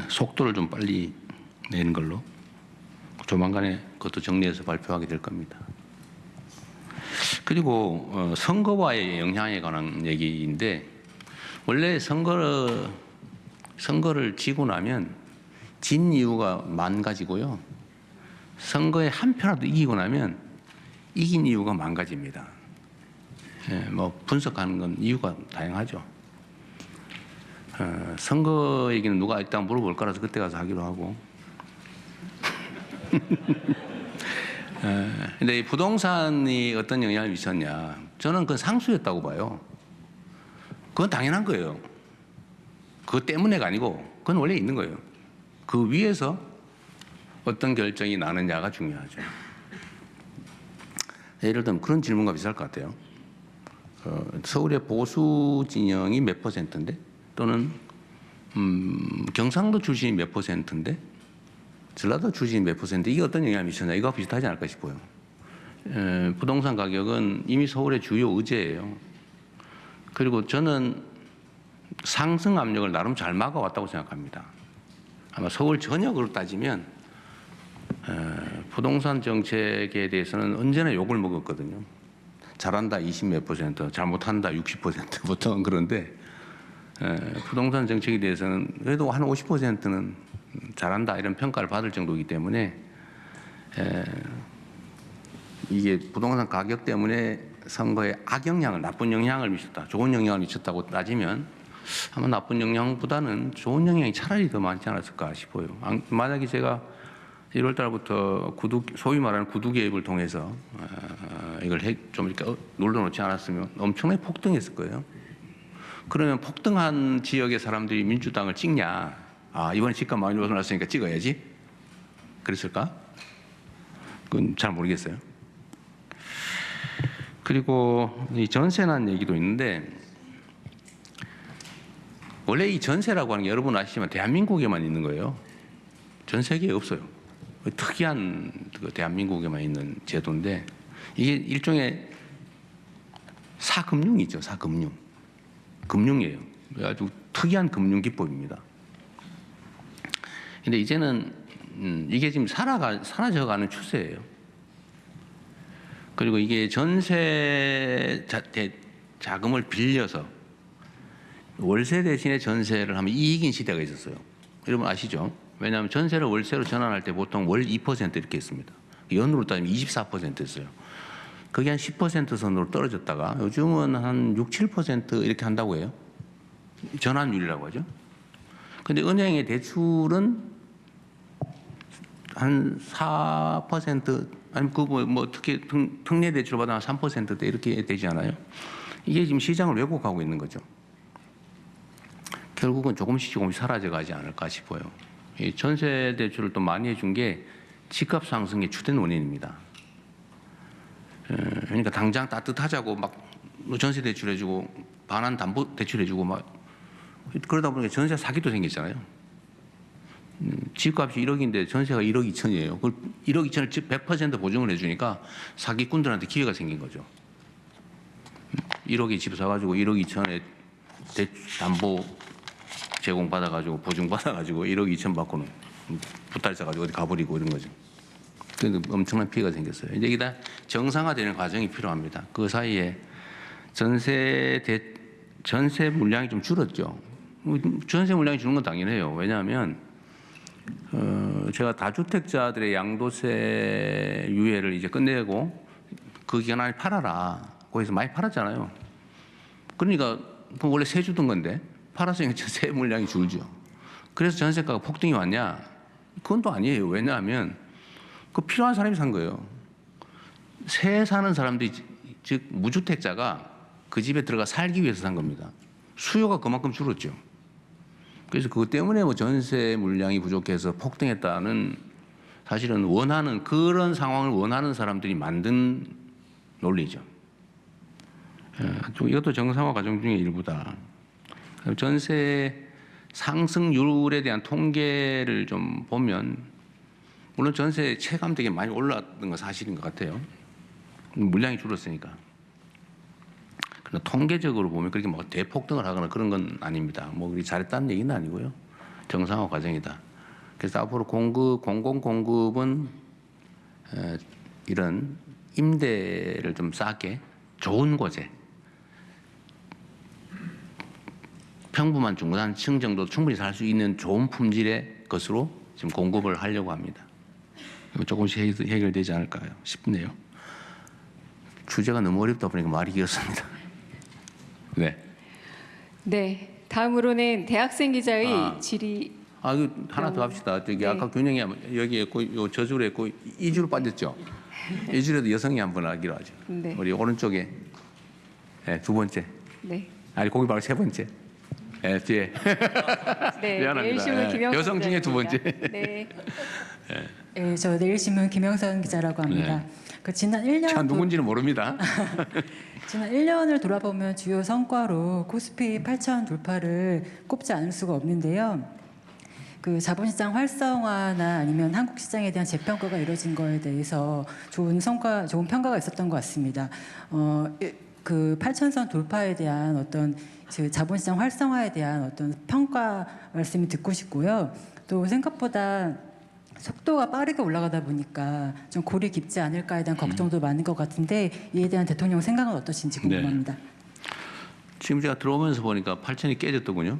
속도를 좀 빨리 내는 걸로 조만간에 그것도 정리해서 발표하게 될 겁니다. 그리고 선거와의 영향에 관한 얘기인데, 원래 선거를 지고 나면 진 이유가 만 가지고요. 선거에 한 표라도 이기고 나면 이긴 이유가 만 가지입니다. 뭐 분석하는 건 이유가 다양하죠. 선거 얘기는 누가 일단 물어볼 거라서 그때 가서 하기로 하고. 근데 이 부동산이 어떤 영향을 미쳤냐? 저는 그건 상수였다고 봐요. 그건 당연한 거예요. 그것 때문에가 아니고 그건 원래 있는 거예요. 그 위에서 어떤 결정이 나느냐가 중요하죠. 예를 들면 그런 질문과 비슷할 것 같아요. 서울의 보수 진영이 몇 %인데, 또는 경상도 출신이 몇 %인데, 전라도 출신이 몇 %인데 이게 어떤 영향을 미쳤냐, 이거와 비슷하지 않을까 싶어요. 부동산 가격은 이미 서울의 주요 의제예요. 그리고 저는 상승 압력을 나름 잘 막아왔다고 생각합니다. 아마 서울 전역으로 따지면 부동산 정책에 대해서는 언제나 욕을 먹었거든요. 잘한다 20몇 %, 잘못한다 60% 보통 그런데, 부동산 정책에 대해서는 그래도 한 50%는 잘한다 이런 평가를 받을 정도이기 때문에, 이게 부동산 가격 때문에 선거에 악영향을, 나쁜 영향을 미쳤다, 좋은 영향을 미쳤다고 따지면 아마 나쁜 영향보다는 좋은 영향이 차라리 더 많지 않았을까 싶어요. 만약에 제가 1월 달부터 소위 말하는 구두 개입을 통해서 이걸 좀 이렇게 눌러놓지 않았으면 엄청나게 폭등했을 거예요. 그러면 폭등한 지역의 사람들이 민주당을 찍냐? 아, 이번에 집값 많이 올라왔으니까 찍어야지. 그랬을까? 그건 잘 모르겠어요. 그리고 이 전세난 얘기도 있는데, 원래 이 전세라고 하는 게 여러분 아시지만 대한민국에만 있는 거예요. 전 세계에 없어요. 특이한 대한민국에만 있는 제도인데, 이게 일종의 사금융이죠. 사금융. 금융이에요. 아주 특이한 금융 기법입니다. 근데 이제는 이게 지금 사라져가는 추세예요. 그리고 이게 전세 자금을 빌려서 월세 대신에 전세를 하면 이익인 시대가 있었어요. 여러분 아시죠? 왜냐하면 전세를 월세로 전환할 때 보통 월 2% 이렇게 했습니다. 연으로 따지면 24%였어요. 그게 한 10% 선으로 떨어졌다가 요즘은 한 6, 7% 이렇게 한다고 해요. 전환율이라고 하죠. 근데 은행의 대출은 한 4% 아니면 뭐 특히 특례 대출 받아 3%대 이렇게 되지 않아요? 이게 지금 시장을 왜곡하고 있는 거죠. 결국은 조금씩 사라져가지 않을까 싶어요. 이 전세 대출을 또 많이 해준 게 집값 상승의 주된 원인입니다. 그러니까 당장 따뜻하자고 막 전세 대출해주고 반환 담보 대출해주고 막 그러다 보니까 전세 사기도 생겼잖아요. 집값이 1억인데 전세가 1억 2천이에요. 그걸 1억 2천을 100% 보증을 해주니까 사기꾼들한테 기회가 생긴 거죠. 1억에 집 사가지고 1억 2천에 담보 제공받아가지고 보증받아가지고 1억 2천 받고는 부탈자가지고 어디 가버리고 이런 거죠. 그런데 엄청난 피해가 생겼어요. 이제 이게 다 정상화되는 과정이 필요합니다. 그 사이에 전세 물량이 좀 줄었죠. 전세 물량이 주는 건 당연해요. 왜냐하면 제가 다주택자들의 양도세 유예를 이제 끝내고 그 기간 안에 팔아라. 거기서 많이 팔았잖아요. 그러니까 원래 세 주던 건데 팔았으니까 세 물량이 줄죠. 그래서 전세가가 폭등이 왔냐? 그건 또 아니에요. 왜냐하면 그 필요한 사람이 산 거예요. 새 사는 사람들이 즉 무주택자가 그 집에 들어가 살기 위해서 산 겁니다. 수요가 그만큼 줄었죠. 그래서 그것 때문에 뭐 전세 물량이 부족해서 폭등했다는 사실은 그런 상황을 원하는 사람들이 만든 논리죠. 이것도 정상화 과정 중의 일부다. 전세 상승률에 대한 통계를 좀 보면 물론 전세 체감되게 많이 올랐던 건 사실인 것 같아요. 물량이 줄었으니까. 그러나 통계적으로 보면 그렇게 뭐 대폭등을 하거나 그런 건 아닙니다. 뭐 그리 잘했다는 얘기는 아니고요. 정상화 과정이다. 그래서 앞으로 공공 공급은 이런 임대를 좀 싸게 좋은 곳에 평범한 중산층 정도 충분히 살 수 있는 좋은 품질의 것으로 지금 공급을 하려고 합니다. 조금씩 해결되지 않을까 싶네요. 주제가 너무 어렵다 보니까 말이 길었습니다. 네. 네. 다음으로는 대학생 기자의 질의. 이거 하나 더 합시다. 저기 네. 아까 균형이 여기 있고 요 저줄에 있고 이 줄 빠졌죠. 이 줄에도 여성이 한 번 하기로 하죠. 네. 우리 오른쪽에 두 번째. 네. 아니 거기 바로 세 번째. 뒤에. 네. 미안합니다. 내일신문 김영선 여성 중에 두 번째. 기자입니다. 네. 네, 저 내일신문 김영선 기자라고 합니다. 그 지난 1년 참 누군지는 모릅니다. 지난 1년을 돌아보면 주요 성과로 코스피 8,000 돌파를 꼽지 않을 수가 없는데요. 그 자본시장 활성화나 아니면 한국 시장에 대한 재평가가 이루어진 거에 대해서 좋은 평가가 있었던 것 같습니다. 그 8,000선 돌파에 대한 어떤 그 자본시장 활성화에 대한 어떤 평가 말씀이 듣고 싶고요. 또 생각보다 속도가 빠르게 올라가다 보니까 좀 골이 깊지 않을까에 대한 걱정도 많은 것 같은데 이에 대한 대통령 생각은 어떠신지 궁금합니다. 네. 지금 제가 들어오면서 보니까 8,000이 깨졌더군요.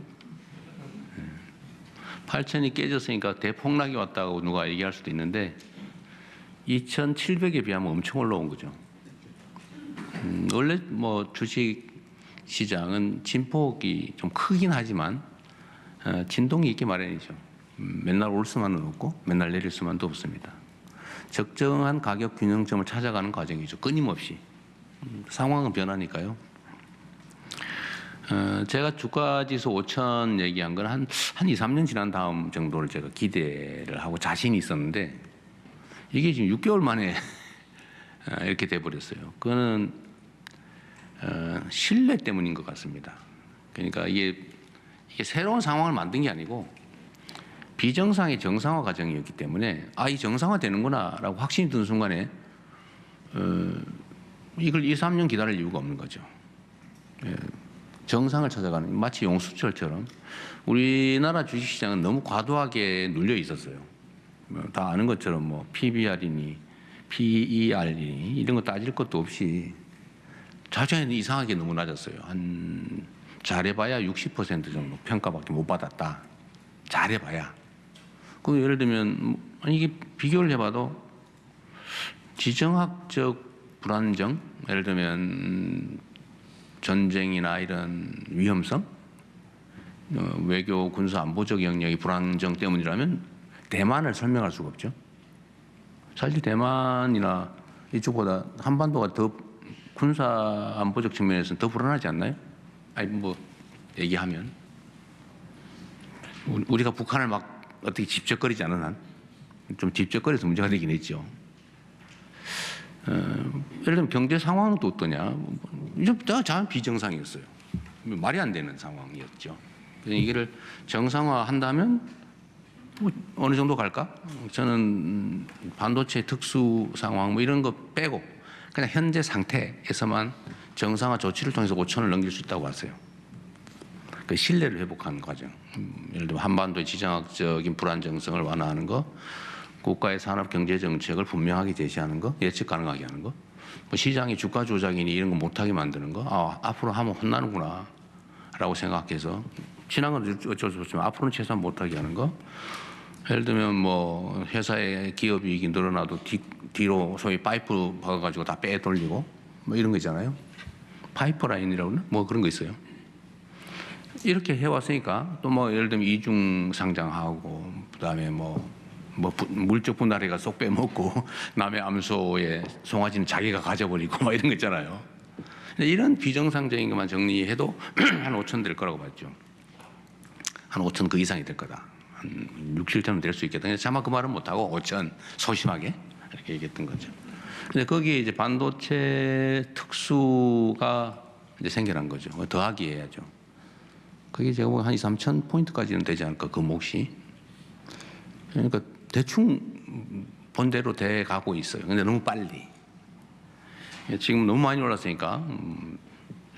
8,000이 깨졌으니까 대폭락이 왔다고 누가 얘기할 수도 있는데 2,700에 비하면 엄청 올라온 거죠. 원래 뭐 주식 시장은 진폭이 좀 크긴 하지만 진동이 있기 마련이죠. 맨날 올 수만은 없고 맨날 내릴 수만도 없습니다. 적정한 가격 균형점을 찾아가는 과정이죠. 끊임없이. 상황은 변하니까요. 제가 주가지수 5천 얘기한 건 한 2, 3년 지난 다음 정도를 제가 기대를 하고 자신이 있었는데 이게 지금 6개월 만에 이렇게 돼버렸어요. 그거는 신뢰 때문인 것 같습니다. 그러니까 이게 새로운 상황을 만든 게 아니고 비정상의 정상화 과정이었기 때문에 이 정상화 되는구나라고 확신이 드는 순간에 이걸 2, 3년 기다릴 이유가 없는 거죠. 정상을 찾아가는 마치 용수철처럼 우리나라 주식시장은 너무 과도하게 눌려 있었어요. 다 아는 것처럼 뭐 PBR이니 PER이니 이런 거 따질 것도 없이 자체는 이상하게 너무 낮았어요. 한 잘해봐야 60% 정도 평가밖에 못 받았다. 잘해봐야. 그 예를 들면 이게 비교를 해봐도 지정학적 불안정, 예를 들면 전쟁이나 이런 위험성, 외교, 군사, 안보적 영역의 불안정 때문이라면 대만을 설명할 수가 없죠. 사실 대만이나 이쪽보다 한반도가 더 군사 안보적 측면에서는 더 불안하지 않나요? 아니 뭐 얘기하면 우리가 북한을 막 어떻게 집적거리지 않은 한 좀 집적거려서 문제가 되긴 했죠. 예를 들면 경제 상황은 또 어떠냐? 다 비정상이었어요. 말이 안 되는 상황이었죠. 그래서 이거를 정상화한다면 뭐 어느 정도 갈까? 저는 반도체 특수 상황 뭐 이런 거 빼고 그냥 현재 상태에서만 정상화 조치를 통해서 5천을 넘길 수 있다고 봤어요. 그 신뢰를 회복하는 과정. 예를 들면 한반도의 지정학적인 불안정성을 완화하는 거, 국가의 산업 경제 정책을 분명하게 제시하는 거, 예측 가능하게 하는 거, 뭐 시장의 주가 조작이니 이런 거 못하게 만드는 거, 앞으로 하면 혼나는구나라고 생각해서 지난 건 어쩔 수 없지만 앞으로는 최소한 못하게 하는 거. 예를 들면 뭐 회사의 기업 이익이 늘어나도 뒤로 소위 파이프 박아가지고 다 빼돌리고 뭐 이런 거 있잖아요. 파이프라인이라고 그러나? 뭐 그런 거 있어요. 이렇게 해왔으니까 또 뭐 예를 들면 이중 상장하고 그다음에 뭐 물적 분할해가 쏙 빼먹고 남의 암소의 송아지는 자기가 가져버리고 막 이런 거 있잖아요. 근데 이런 비정상적인 것만 정리해도 한 5천 될 거라고 봤죠. 한 5천 그 이상이 될 거다. 한 6, 7천은 될 수 있겠다. 근데 차마 그 말은 못하고 5천 소심하게 이렇게 얘기했던 거죠. 근데 거기에 이제 반도체 특수가 이제 생겨난 거죠. 더하기 해야죠. 그게 제가 보기엔 한 2, 3천 포인트까지는 되지 않을까, 그 몫이. 그러니까 대충 본대로 돼 가고 있어요. 근데 너무 빨리. 지금 너무 많이 올랐으니까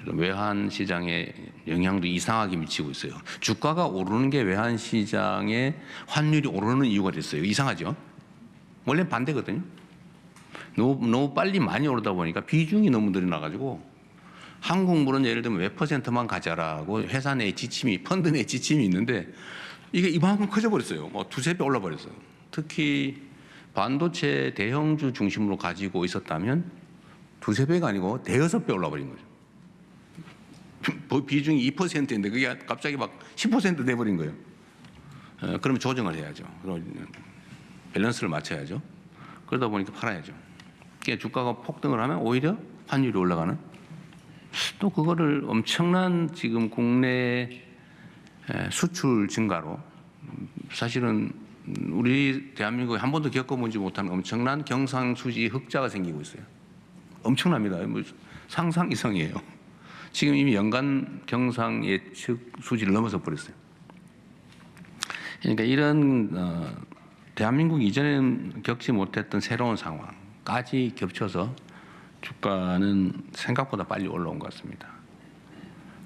외환 시장에 영향도 이상하게 미치고 있어요. 주가가 오르는 게 외환 시장에 환율이 오르는 이유가 됐어요. 이상하죠? 원래 반대거든요. 너무 빨리 많이 오르다 보니까 비중이 너무 늘어나가지고 한국물은 예를 들면 몇 %만 가져라고 회사 내 지침이, 펀드 내 지침이 있는데 이게 이만큼 커져버렸어요. 뭐 두세 배 올라버렸어요. 특히 반도체 대형주 중심으로 가지고 있었다면 두세 배가 아니고 대여섯 배 올라버린 거죠. 비중이 2%인데 그게 갑자기 막 10% 돼버린 거예요. 그러면 조정을 해야죠. 밸런스를 맞춰야죠. 그러다 보니까 팔아야죠. 그러니까 주가가 폭등을 하면 오히려 환율이 올라가는. 또 그거를 엄청난 지금 국내 수출 증가로 사실은 우리 대한민국에 한 번도 겪어보지 못한 엄청난 경상수지 흑자가 생기고 있어요. 엄청납니다. 뭐 상상 이상이에요. 지금 이미 연간 경상 예측 수지를 넘어서 버렸어요. 그러니까 이런 대한민국 이전에는 겪지 못했던 새로운 상황까지 겹쳐서 주가는 생각보다 빨리 올라온 것 같습니다.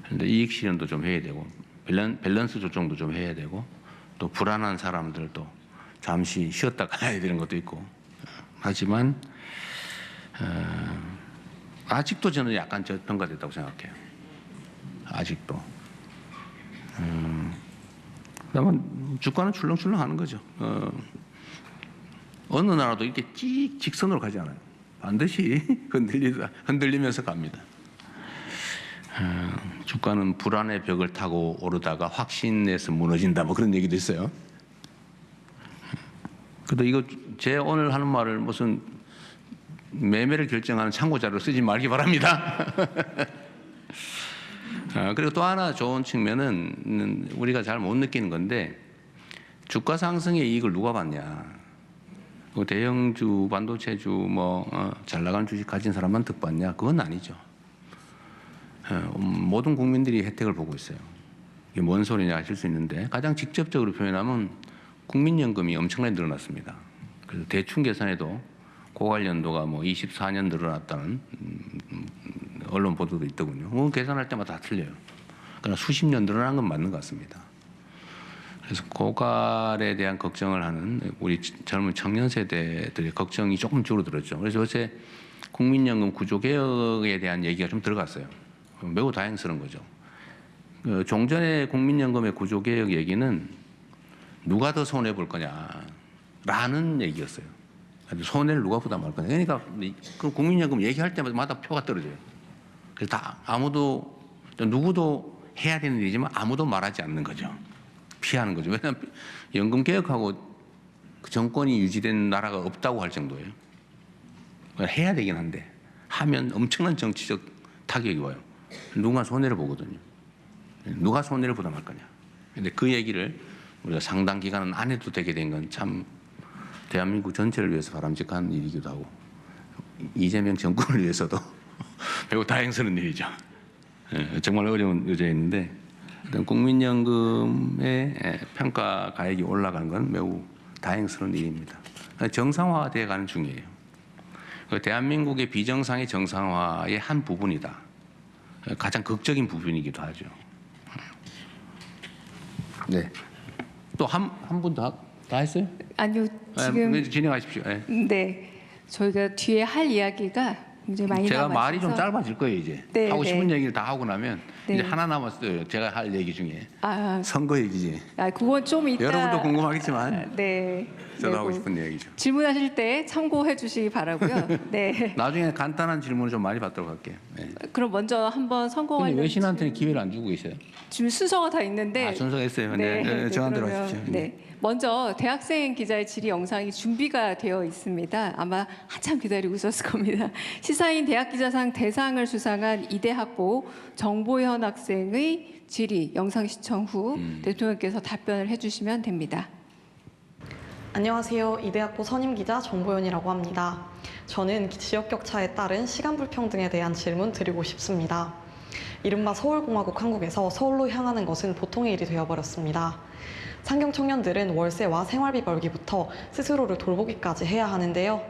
그런데 이익 실현도 좀 해야 되고 밸런스 조정도 좀 해야 되고 또 불안한 사람들도 잠시 쉬었다 가야 되는 것도 있고 하지만 아직도 저는 약간 저평가됐다고 생각해요. 아직도. 그다음에 주가는 출렁출렁하는 거죠. 어느 나라도 이렇게 직선으로 가지 않아요. 반드시 흔들리면서 갑니다. 주가는 불안의 벽을 타고 오르다가 확신에서 무너진다 뭐 그런 얘기도 있어요. 그래도 이거 제 오늘 하는 말을 무슨 매매를 결정하는 참고자료로 쓰지 말기 바랍니다. 그리고 또 하나 좋은 측면은 우리가 잘 못 느끼는 건데 주가 상승의 이익을 누가 받냐. 대형주, 반도체주, 잘 나가는 주식 가진 사람만 득받냐? 그건 아니죠. 모든 국민들이 혜택을 보고 있어요. 이게 뭔 소리냐 하실 수 있는데 가장 직접적으로 표현하면 국민연금이 엄청나게 늘어났습니다. 그래서 대충 계산해도 고관련도가 24년 늘어났다는 언론 보도도 있더군요. 그건 계산할 때마다 다 틀려요. 그러나 수십 년 늘어난 건 맞는 것 같습니다. 그래서 고갈에 대한 걱정을 하는 우리 젊은 청년 세대들의 걱정이 조금 줄어들었죠. 그래서 요새 국민연금 구조개혁에 대한 얘기가 좀 들어갔어요. 매우 다행스러운 거죠. 종전의 국민연금의 구조개혁 얘기는 누가 더 손해볼 거냐라는 얘기였어요. 손해를 누가 부담할 거냐. 그러니까 그 국민연금 얘기할 때마다 표가 떨어져요. 그래서 누구도 해야 되는 일이지만 아무도 말하지 않는 거죠. 피하는 거죠. 왜냐하면 연금 개혁하고 그 정권이 유지된 나라가 없다고 할 정도예요. 해야 되긴 한데 하면 엄청난 정치적 타격이 와요. 누가 손해를 보거든요. 누가 손해를 부담할 거냐. 근데 그 얘기를 우리가 상당 기간은 안 해도 되게 된 건 참 대한민국 전체를 위해서 바람직한 일이기도 하고 이재명 정권을 위해서도 매우 다행스러운 일이죠. 정말 어려운 의제였는데 국민연금의 평가 가액이 올라가는 건 매우 다행스러운 일입니다. 정상화되어 가는 중이에요. 대한민국의 비정상의 정상화의 한 부분이다. 가장 극적인 부분이기도 하죠. 네. 또 한 분 다 했어요? 아니요, 지금 진행하십시오. 네, 저희가 뒤에 할 이야기가 굉장히 많이 제가 남아서 말이 좀 짧아질 거예요 이제. 네, 하고 싶은 네. 얘기를 다 하고 나면 네. 이제 하나 남았어요. 제가 할 얘기 중에 아, 선거 얘기지. 그건 좀 이따 여러분도 궁금하겠지만 네, 저도 네, 하고 뭐 싶은 얘기죠. 질문하실 때 참고해 주시기 바라고요. 네. 나중에 간단한 질문을 좀 많이 받도록 할게요. 네. 그럼 먼저 한번 선거 근데 관련 외신한테는 기회를 안 주고 계세요. 지금 순서가 다 있는데 순서가 있어요. 네, 정한대로 그러면, 하십시오. 네. 먼저 대학생 기자의 질의 영상이 준비가 되어 있습니다. 아마 한참 기다리고 있었을 겁니다. 시사인 대학기자상 대상을 수상한 이대 학부 정보현 학생의 질의 영상 시청 후 대통령께서 답변을 해주시면 됩니다. 안녕하세요. 이대학부 선임기자 정보연이라고 합니다. 저는 지역격차에 따른 시간 불평등에 대한 질문 드리고 싶습니다. 이른바 서울공화국 한국에서 서울로 향하는 것은 보통의 일이 되어버렸습니다. 상경 청년들은 월세와 생활비 벌기부터 스스로를 돌보기까지 해야 하는데요.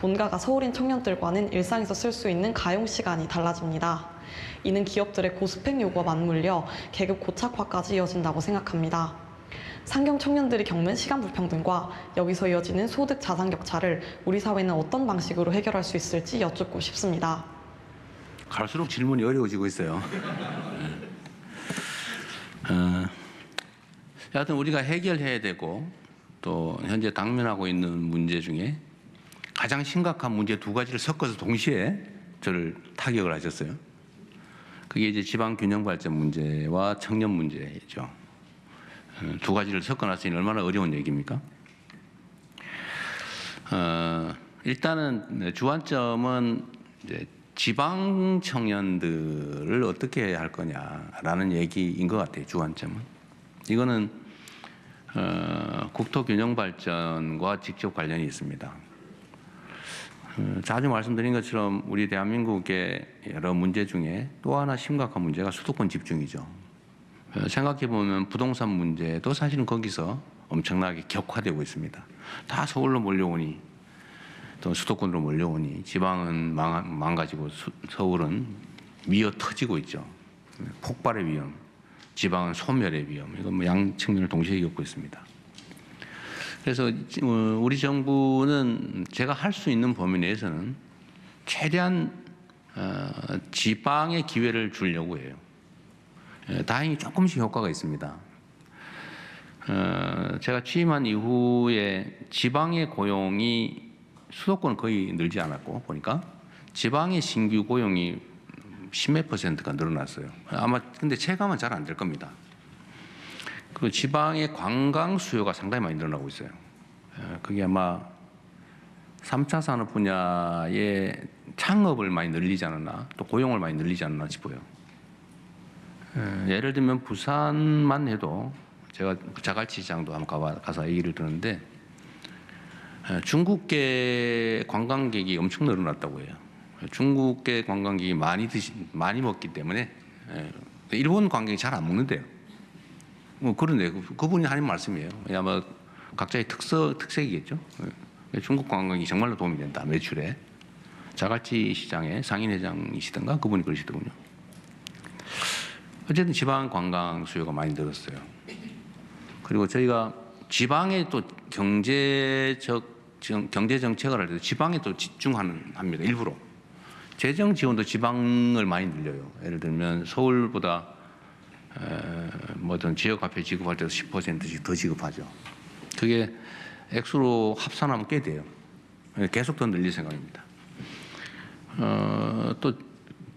본가가 서울인 청년들과는 일상에서 쓸 수 있는 가용 시간이 달라집니다. 이는 기업들의 고스펙 요구와 맞물려 계급 고착화까지 이어진다고 생각합니다. 상경 청년들이 겪는 시간 불평등과 여기서 이어지는 소득 자산 격차를 우리 사회는 어떤 방식으로 해결할 수 있을지 여쭙고 싶습니다. 갈수록 질문이 어려워지고 있어요. 여하튼 우리가 해결해야 되고 또 현재 당면하고 있는 문제 중에 가장 심각한 문제 두 가지를 섞어서 동시에 저를 타격을 하셨어요. 그게 이제 지방 균형 발전 문제와 청년 문제죠. 두 가지를 섞어놨으니 얼마나 어려운 얘기입니까? 일단은 주안점은 이제 지방 청년들을 어떻게 해야 할 거냐라는 얘기인 것 같아요. 주안점은 이거는 국토 균형 발전과 직접 관련이 있습니다. 자주 말씀드린 것처럼 우리 대한민국의 여러 문제 중에 또 하나 심각한 문제가 수도권 집중이죠. 생각해 보면 부동산 문제도 사실은 거기서 엄청나게 격화되고 있습니다. 다 서울로 몰려오니 또 수도권으로 몰려오니 지방은 망가지고 서울은 미어 터지고 있죠. 폭발의 위험, 지방은 소멸의 위험, 이건 양 측면을 동시에 겪고 있습니다. 그래서 우리 정부는 제가 할 수 있는 범위 내에서는 최대한 지방에 기회를 주려고 해요. 다행히 조금씩 효과가 있습니다. 제가 취임한 이후에 지방의 고용이 수도권은 거의 늘지 않았고 보니까 지방의 신규 고용이 10몇 %가 늘어났어요. 아마 근데 체감은 잘 안 될 겁니다. 그 지방의 관광 수요가 상당히 많이 늘어나고 있어요. 그게 아마 3차 산업 분야의 창업을 많이 늘리지 않았나, 또 고용을 많이 늘리지 않았나 싶어요. 예를 들면 부산만 해도 제가 자갈치 시장도 한번 가서 얘기를 듣는데 중국계 관광객이 엄청 늘어났다고 해요. 중국계 관광객이 많이 먹기 때문에 일본 관광객이 잘 안 먹는데요. 뭐 그런데 그분이 하는 말씀이에요. 아마 각자의 특색이겠죠. 중국 관광이 정말로 도움이 된다, 매출에. 자갈치 시장의 상인회장이시던가 그분이 그러시더군요. 어쨌든 지방 관광 수요가 많이 늘었어요. 그리고 저희가 지방에 또 경제 정책을 할 때 지방에 또 집중합니다. 일부러. 재정 지원도 지방을 많이 늘려요. 예를 들면 서울보다 뭐든 지역 화폐 지급할 때도 10%씩 더 지급하죠. 그게 액수로 합산하면 꽤 돼요. 계속 더 늘릴 생각입니다. 또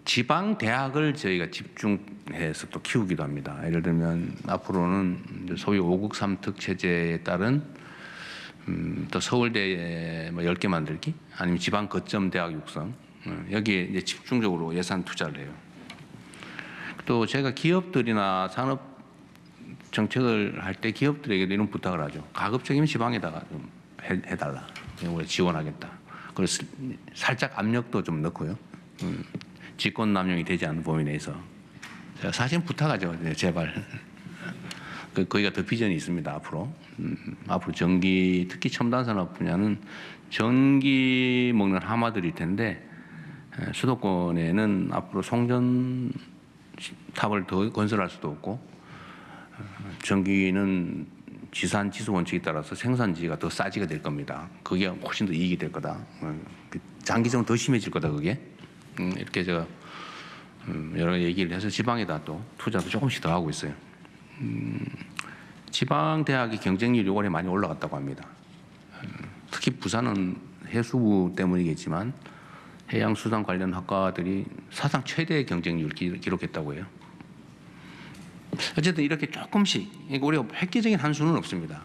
지방 대학을 저희가 집중해서 또 키우기도 합니다. 예를 들면 앞으로는 소위 5국 3특 체제에 따른 또 서울대에 뭐 10개 만들기, 아니면 지방 거점 대학 육성, 여기에 이제 집중적으로 예산 투자를 해요. 또 제가 기업들이나 산업 정책을 할 때 기업들에게도 이런 부탁을 하죠. 가급적이면 지방에다가 좀 해달라. 우리가 지원하겠다. 그래서 살짝 압력도 좀 넣고요. 직권 남용이 되지 않는 범위 내에서. 제가 사실 부탁하죠. 제발. 거기가 더 비전이 있습니다. 앞으로. 앞으로 전기, 특히 첨단 산업 분야는 전기 먹는 하마들일 텐데 수도권에는 앞으로 송전 탑을 더 건설할 수도 없고, 전기는 지산 지수 원칙에 따라서 생산지가 더 싸지게 될 겁니다. 그게 훨씬 더 이익이 될 거다. 장기적으로 더 심해질 거다. 그게 이렇게 제가 여러 얘기를 해서 지방에다 또 투자도 조금씩 더 하고 있어요. 지방 대학의 경쟁률이 올해 많이 올라갔다고 합니다. 특히 부산은 해수부 때문이겠지만 해양수산 관련 학과들이 사상 최대의 경쟁률을 기록했다고 해요. 어쨌든 이렇게 조금씩, 우리가 획기적인 한 수는 없습니다.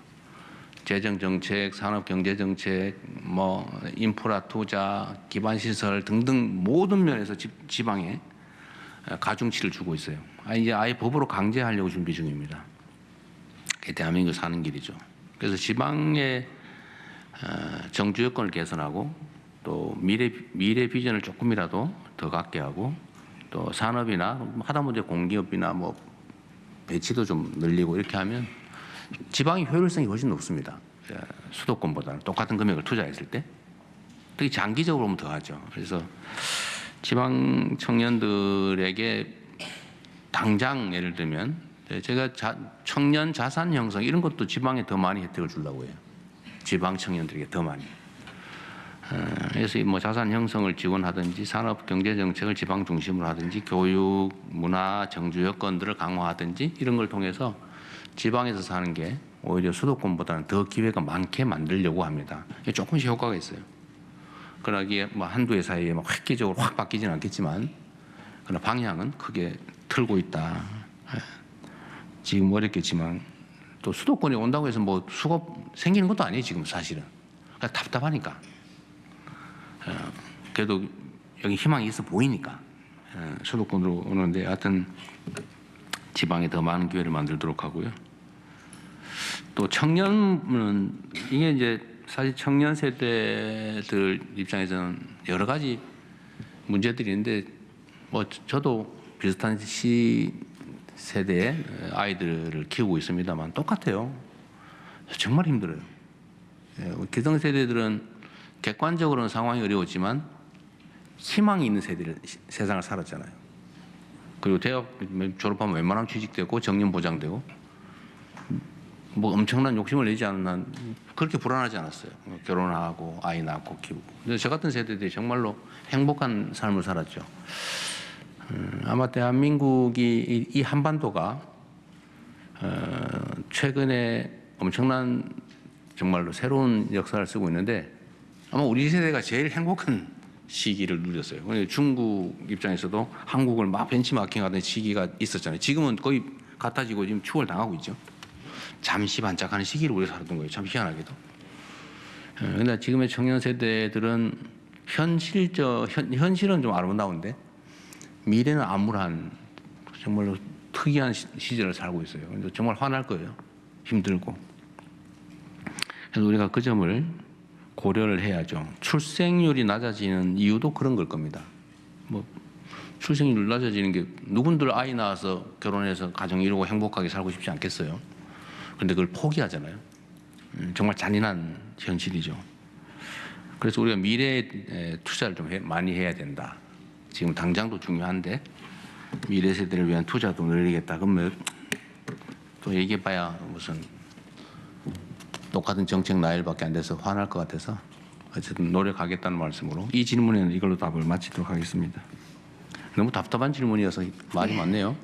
재정 정책, 산업 경제 정책, 뭐 인프라 투자, 기반 시설 등등 모든 면에서 지방에 가중치를 주고 있어요. 이제 아예 법으로 강제하려고 준비 중입니다. 그게 대한민국 사는 길이죠. 그래서 지방의 정주 여건을 개선하고, 또 미래 비전을 조금이라도 더 갖게 하고, 또 산업이나 하다못해 공기업이나 뭐 배치도 좀 늘리고 이렇게 하면 지방의 효율성이 훨씬 높습니다. 수도권보다는 똑같은 금액을 투자했을 때. 특히 장기적으로 보면 더하죠. 그래서 지방 청년들에게 당장 예를 들면 제가 청년 자산 형성 이런 것도 지방에 더 많이 혜택을 주려고 해요. 지방 청년들에게 더 많이. 그래서 뭐 자산 형성을 지원하든지 산업 경제 정책을 지방 중심으로 하든지 교육, 문화, 정주 여건들을 강화하든지 이런 걸 통해서 지방에서 사는 게 오히려 수도권보다는 더 기회가 많게 만들려고 합니다. 이게 조금씩 효과가 있어요. 그러나 이게 뭐 한두 해 사이에 막 획기적으로 확 바뀌지는 않겠지만, 그러나 방향은 크게 틀고 있다. 지금 어렵겠지만 또 수도권에 온다고 해서 뭐 수급 생기는 것도 아니에요. 지금 사실은. 그러니까 답답하니까. 그래도 여기 희망이 있어 보이니까 수도권으로 오는데, 하여튼 지방에 더 많은 기회를 만들도록 하고요. 또 청년은 이게 이제 사실 청년 세대들 입장에서는 여러 가지 문제들이 있는데, 뭐 저도 비슷한 세대의 아이들을 키우고 있습니다만 똑같아요. 정말 힘들어요. 기성세대들은 객관적으로는 상황이 어려웠지만 희망이 있는 세상을 살았잖아요. 그리고 대학 졸업하면 웬만하면 취직되고 정년 보장되고 뭐 엄청난 욕심을 내지 않은 한 그렇게 불안하지 않았어요. 결혼하고 아이 낳고 키우고. 근데 저 같은 세대들이 정말로 행복한 삶을 살았죠. 아마 대한민국이 이 한반도가 최근에 엄청난 정말로 새로운 역사를 쓰고 있는데, 아마 우리 세대가 제일 행복한 시기를 누렸어요. 근데 중국 입장에서도 한국을 막 벤치마킹하던 시기가 있었잖아요. 지금은 거의 같아지고 지금 추월 당하고 있죠. 잠시 반짝하는 시기를 우리가 살았던 거예요. 참 희한하게도. 그런데 지금의 청년 세대들은 현실은 좀 아름다운데 미래는 암울한 정말로 특이한 시절을 살고 있어요. 근데 정말 화날 거예요. 힘들고. 그래서 우리가 그 점을 고려를 해야죠. 출생률이 낮아지는 이유도 그런 걸 겁니다. 뭐 출생률 낮아지는 게 누군들 아이 낳아서 결혼해서 가정 이루고 행복하게 살고 싶지 않겠어요. 그런데 그걸 포기하잖아요. 정말 잔인한 현실이죠. 그래서 우리가 미래에 투자를 좀 많이 해야 된다. 지금 당장도 중요한데 미래 세대를 위한 투자도 늘리겠다. 그러면 또 얘기해봐야 무슨 똑같은 정책 나열밖에 안 돼서 화날 것 같아서 어쨌든 노력하겠다는 말씀으로 이 질문에는 이걸로 답을 마치도록 하겠습니다. 너무 답답한 질문이어서 말이 많네요.